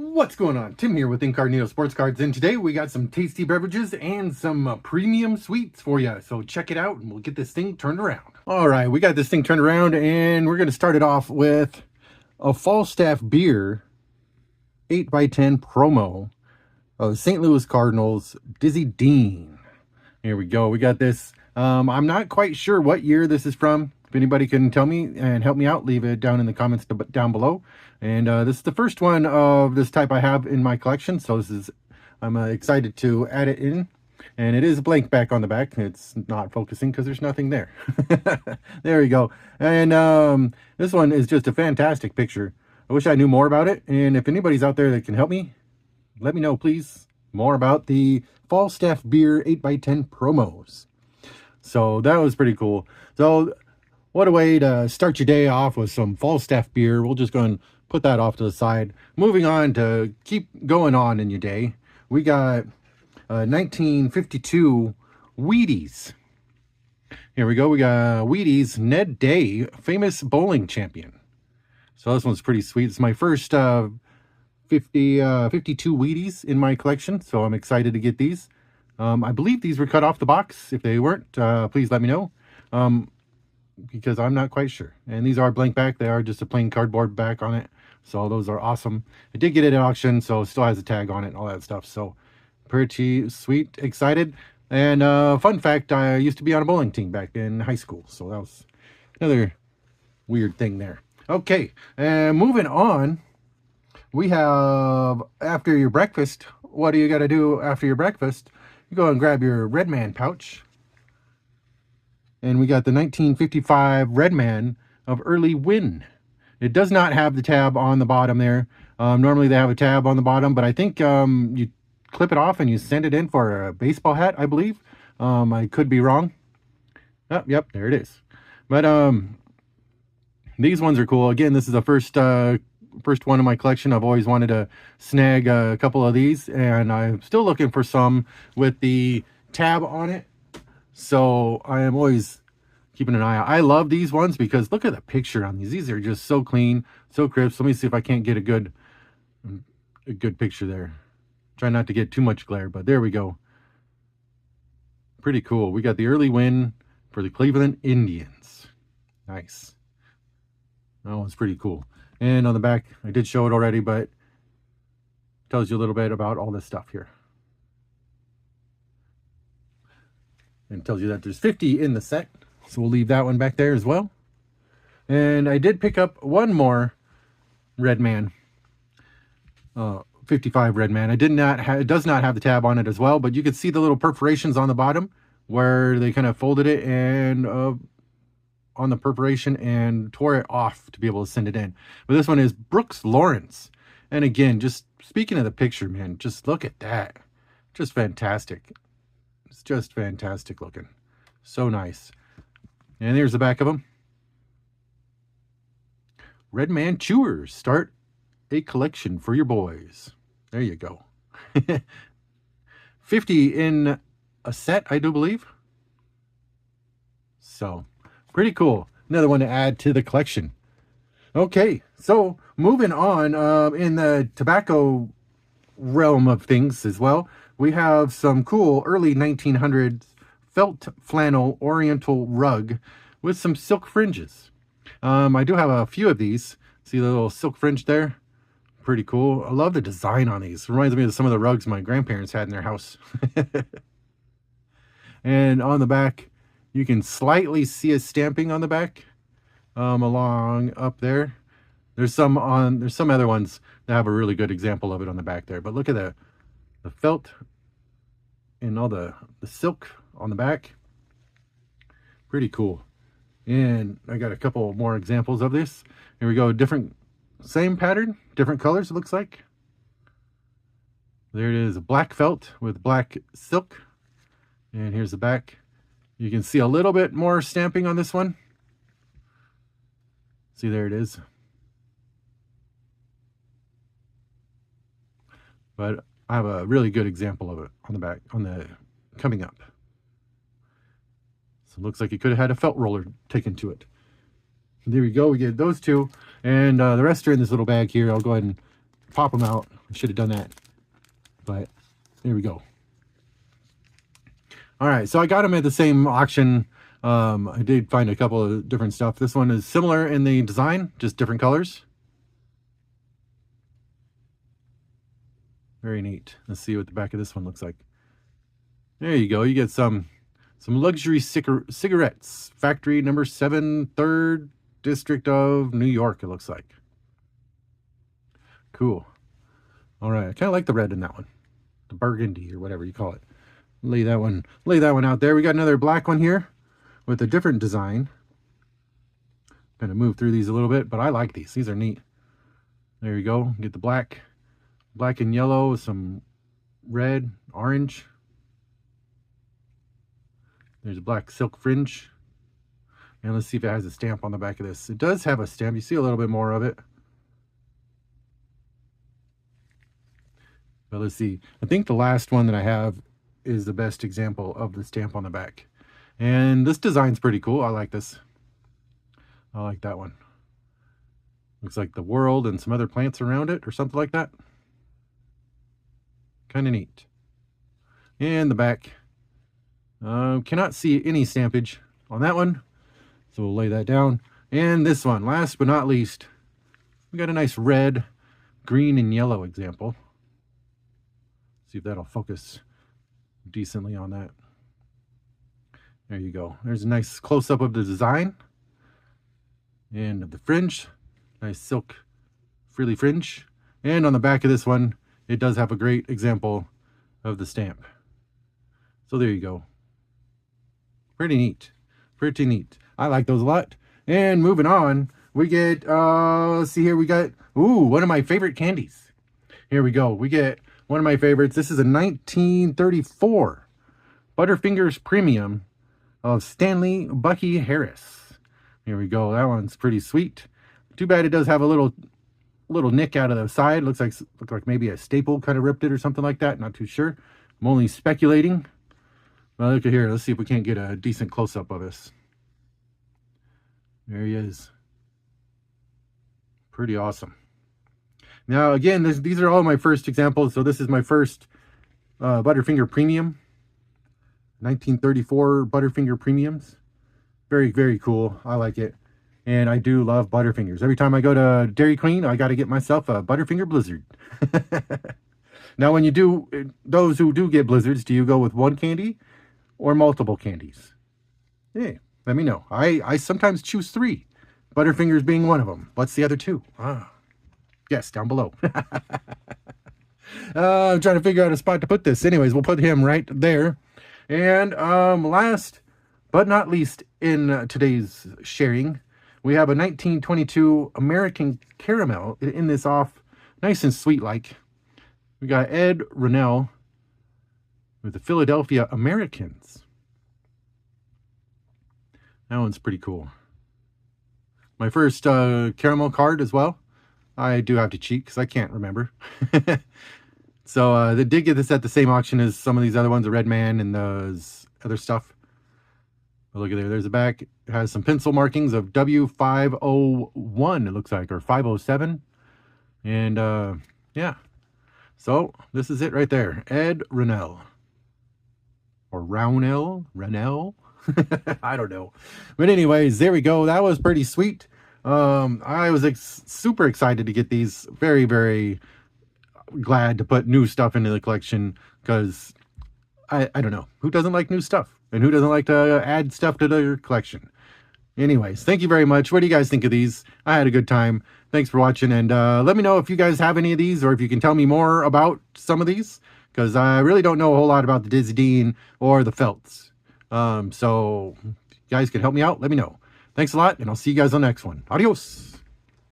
What's going on? Tim here with In-Card-Neeto Sports Cards, and today we got some tasty beverages and some premium sweets for you. So check it out and we'll get this thing turned around. All right, we got this thing turned around and we're going to start it off with a Falstaff beer 8x10 promo of St. Louis Cardinals Dizzy Dean. Here we go. We got this. I'm not quite sure what year this is from. If anybody can tell me and help me out, leave it down in the comments down below. And this is the first one of this type I have in my collection. So I'm excited to add it in. And it is a blank back on the back. It's not focusing because there's nothing there. There we go. And this one is just a fantastic picture. I wish I knew more about it. And if anybody's out there that can help me, let me know, please. More about the Falstaff Beer 8x10 promos. So that was pretty cool. So what a way to start your day off with some Falstaff beer. We'll just go and put that off to the side. Moving on to keep going on in your day. We got 1952 Wheaties. Here we go. We got Wheaties Ned Day, famous bowling champion. So this one's pretty sweet. It's my first 52 Wheaties in my collection. So I'm excited to get these. I believe these were cut off the box. If they weren't, please let me know. Because I'm not quite sure. And these are blank back. They are just a plain cardboard back on it. So those are awesome. I did get it at auction, so it still has a tag on it and all that stuff. So pretty sweet, excited. And fun fact, I used to be on a bowling team back in high school. So that was another weird thing there. Okay, and moving on, we have after your breakfast. What do you got to do after your breakfast? You go and grab your Redman pouch. And we got the 1955 Redman of Early Win. It does not have the tab on the bottom there. Normally they have a tab on the bottom, but I think you clip it off and you send it in for a baseball hat, I believe. I could be wrong. Oh, yep, there it is. But these ones are cool. Again, this is the first one in my collection. I've always wanted to snag a couple of these, and I'm still looking for some with the tab on it. So I am always keeping an eye out. I love these ones because look at the picture on these. These are just so clean, so crisp. Let me see if I can't get a good picture there. Try not to get too much glare, but there we go. Pretty cool. We got the early win for the Cleveland Indians. Nice. That one's pretty cool. And on the back, I did show it already, but it tells you a little bit about all this stuff here. And tells you that there's 50 in the set. So we'll leave that one back there as well. And I did pick up one more Redman. 55 Redman. It does not have the tab on it as well, but you can see the little perforations on the bottom where they kind of folded it and on the perforation and tore it off to be able to send it in. But this one is Brooks Lawrence. And again, just speaking of the picture, man, just look at that. Just fantastic. It's just fantastic looking. So nice. And there's the back of them. Redman Chewers. Start a collection for your boys. There you go. 50 in a set, I do believe. So, pretty cool. Another one to add to the collection. Okay, so moving on in the tobacco realm of things as well. We have some cool early 1900s felt flannel oriental rug with some silk fringes. I do have a few of these. See the little silk fringe there? Pretty cool. I love the design on these. Reminds me of some of the rugs my grandparents had in their house. And on the back, you can slightly see a stamping on the back along up there. There's some other ones that have a really good example of it on the back there. But look at the felt and all the silk on the back. Pretty cool. And I got a couple more examples of this. Here we go. Same pattern, different colors it looks like. There it is, black felt with black silk. And here's the back. You can see a little bit more stamping on this one. See, there it is. But I have a really good example of it on the back, coming up. So it looks like it could have had a felt roller taken to it. There we go. We get those two. And the rest are in this little bag here. I'll go ahead and pop them out. I should have done that, but there we go. All right, so I got them at the same auction. I did find a couple of different stuff. This one is similar in the design, just different colors. Very neat. Let's see what the back of this one looks like. There you go. You get some luxury cigarettes. Factory number 7, 3rd District of New York, it looks like. Cool. All right, I kind of like the red in that one. The burgundy or whatever you call it. Lay that one out there. We got another black one here with a different design. Gonna move through these a little bit, but I like these. These are neat. There you go. Get the black and yellow with some red, orange. There's a black silk fringe. And let's see if it has a stamp on the back of this. It does have a stamp. You see a little bit more of it. But let's see. I think the last one that I have is the best example of the stamp on the back. And this design's pretty cool. I like this. I like that one. Looks like the world and some other plants around it or something like that. Kind of neat. And the back. Cannot see any stampage on that one. So we'll lay that down. And this one, last but not least, we got a nice red, green, and yellow example. See if that'll focus decently on that. There you go. There's a nice close-up of the design. And of the fringe. Nice silk frilly fringe. And on the back of this one, it does have a great example of the stamp. So there you go. Pretty neat. Pretty neat. I like those a lot. And moving on, we get, let's see here, we got, one of my favorite candies. Here we go. We get one of my favorites. This is a 1934 Butterfingers Premium of Stanley Bucky Harris. Here we go. That one's pretty sweet. Too bad it does have a little nick out of the side. Looks like maybe a staple kind of ripped it or something like that. Not too sure. I'm only speculating. Well, look at here. Let's see if we can't get a decent close-up of this. There he is. Pretty awesome. Now, again, these are all my first examples. So this is my first Butterfinger Premium. 1934 Butterfinger Premiums. Very, very cool. I like it. And I do love Butterfingers. Every time I go to Dairy Queen, I got to get myself a Butterfinger Blizzard. Now, when you do, those who do get Blizzards, do you go with one candy or multiple candies? Hey, let me know. I sometimes choose 3. Butterfingers being one of them. What's the other 2? Yes, down below. I'm trying to figure out a spot to put this. Anyways, we'll put him right there. And last but not least in today's sharing, we have a 1922 American Caramel in this off. Nice and sweet like. We got Ed Rennell with the Philadelphia Americans. That one's pretty cool. My first caramel card as well. I do have to cheat because I can't remember. So they did get this at the same auction as some of these other ones, the Red Man and those other stuff. But look at there. There's the back. It has some pencil markings of W501, it looks like, or 507. And yeah. So this is it right there. Ed Rennell. Or Rennell? I don't know. But anyways, there we go. That was pretty sweet. I was super excited to get these. Very, very glad to put new stuff into the collection because I don't know. Who doesn't like new stuff? And who doesn't like to add stuff to their collection? Anyways, thank you very much. What do you guys think of these? I had a good time. Thanks for watching. And let me know if you guys have any of these or if you can tell me more about some of these because I really don't know a whole lot about the Dizzy Dean or the Felts. So if you guys can help me out, let me know. Thanks a lot, and I'll see you guys on the next one. Adios.